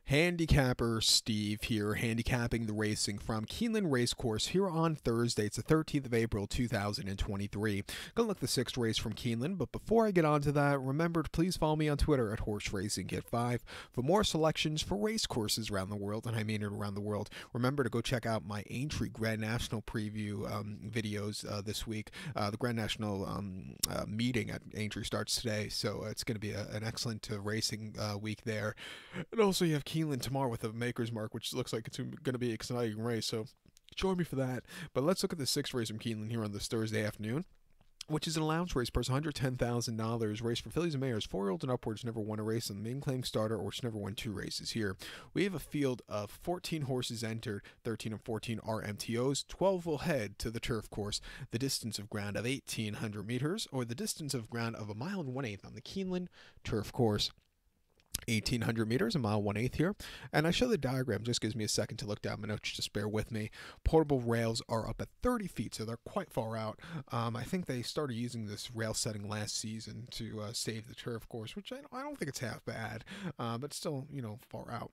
Handicapper Steve here, handicapping the racing from Keeneland Racecourse here on Thursday. It's the 13th of April, 2023. Gonna look at the sixth race from Keeneland, but before I get on to that, remember to please follow me on Twitter at HorseRacingKit5 for more selections for race courses around the world, and I mean it around the world. Remember to go check out my Aintree Grand National preview videos this week. The Grand National meeting at Aintree starts today, so it's going to be an excellent racing week there. And also you have Keeneland tomorrow with a Maker's Mark, which looks like it's going to be an exciting race, so join me for that. But let's look at the sixth race from Keeneland here on this Thursday afternoon, which is an allowance race, purse $110,000, race for fillies and mares, 4-year-olds and upwards, never won a race on the main claim starter, or never won 2 races here. We have a field of 14 horses entered, 13 and 14 are MTOs, 12 will head to the turf course, the distance of ground of 1,800 meters, or the distance of ground of 1 mile and 1/8 on the Keeneland turf course. 1,800 meters, a mile 1/8 here, and I show the diagram. Just gives me a second to look down my notes. Just bear with me. Portable rails are up at 30 feet, so they're quite far out. I think they started using this rail setting last season to save the turf course, which I don't think it's half bad, but still, far out.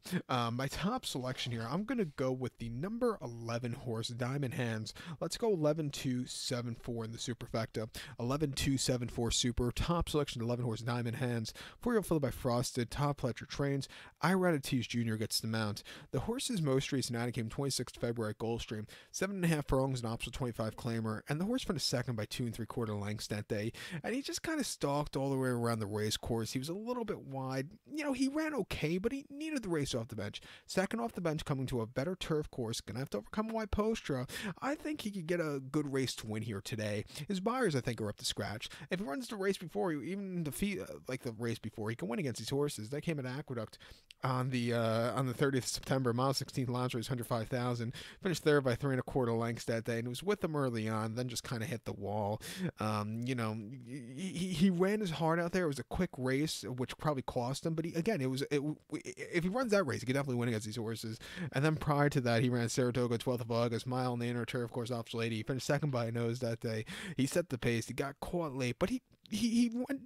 My top selection here, I'm gonna go with the number 11 horse, Diamond Hands. Let's go 11-2-7-4 in the superfecta. 11-2-7-4 super. Top selection, 11 horse, Diamond Hands. 4-year-old followed by Frosted. Top Pletcher trains. Iradites Jr. gets the mount. The horse's most recent outing came 26th February at Gulfstream. 7.5 furlongs and opposite 25 claimer, and the horse finished second by 2 3/4 lengths that day. And he just kind of stalked all the way around the race course. He was a little bit wide. He ran okay, but he needed the race off the bench. Second off the bench, coming to a better turf course, gonna have to overcome a wide post draw. I think he could get a good race to win here today. His buyers, I think, are up to scratch. If he runs the race before, even defeat the race before, he can win against these horses. They came at Aqueduct on the 30th of September, mile 16 launch race, 105,000. Finished third by 3 1/4 lengths that day, and it was with them early on. Then just kind of hit the wall. He ran his heart out there. It was a quick race, which probably cost him. But if he runs that race, he could definitely win against these horses. And then prior to that, he ran Saratoga 12th of August, mile on the inner turf course, Officer Lady. He finished second by a nose that day. He set the pace. He got caught late, but he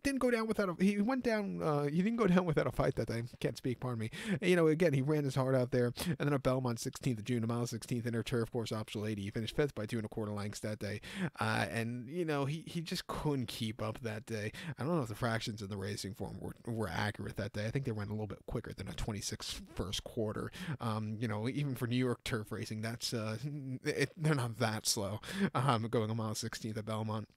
didn't go down without a he didn't go down without a fight that day. Can't speak, pardon me. Again, he ran his heart out there. And then at Belmont, 16th of June, a mile 16th inner turf course, Officer Lady. He finished 5th by 2 1/4 lengths that day. He just couldn't keep up that day. I don't know if the fractions in the racing form were accurate that day. I think they ran a little bit quicker than a 26 first quarter. Even for New York turf racing, that's they're not that slow. Going a mile 16th at Belmont.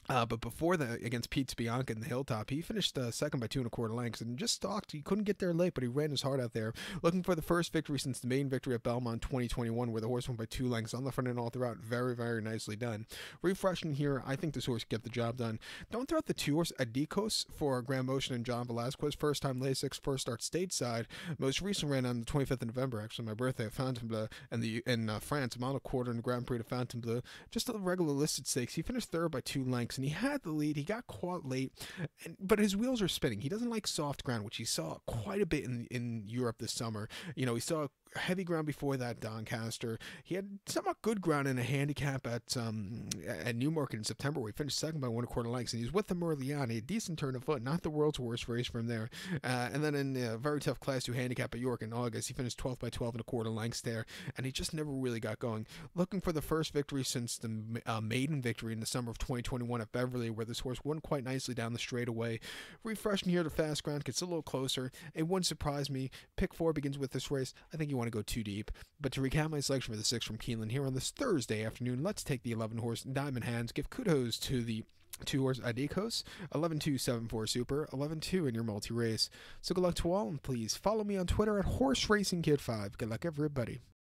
But before that, against Pete Bianca in the Hilltop, he finished second by 2 1/4 lengths and just stalked. He couldn't get there late, but he ran his heart out there, looking for the first victory since the main victory at Belmont 2021, where the horse went by 2 lengths on the front end all throughout. Very, very nicely done. Refreshing here, I think this horse can get the job done. Don't throw out the 2 horse Adikos for Grand Motion and John Velasquez. First time Lasix, first start stateside. Most recent ran on the 25th of November, actually my birthday, at Fontainebleau, in France, a mile and a quarter in the Grand Prix de Fontainebleau. Just a regular listed stakes. He finished third by 2 lengths. And he had the lead. He got caught late, but his wheels are spinning. He doesn't like soft ground, which he saw quite a bit in Europe this summer. He saw heavy ground before that, Doncaster. He had somewhat good ground in a handicap at Newmarket in September, where he finished second by 1 1/4 lengths, and he was with them early on. He had a decent turn of foot, not the world's worst race from there. And then in a very tough Class 2 handicap at York in August, he finished 12th by 12 1/4 lengths there, and he just never really got going. Looking for the first victory since the maiden victory in the summer of 2021 at Beverly, where this horse won quite nicely down the straightaway. Refreshing here, the fast ground gets a little closer. It wouldn't surprise me. Pick 4 begins with this race. I think you want to go too deep. But to recap my selection for the 6 from Keeneland here on this Thursday afternoon, let's take the 11 horse Diamond Hands. Give kudos to the 2 horse Adikos, 11-2-7-4 super, 11-2 in your multi-race. So good luck to all, and please follow me on Twitter at HorseRacingKid5. Good luck, everybody.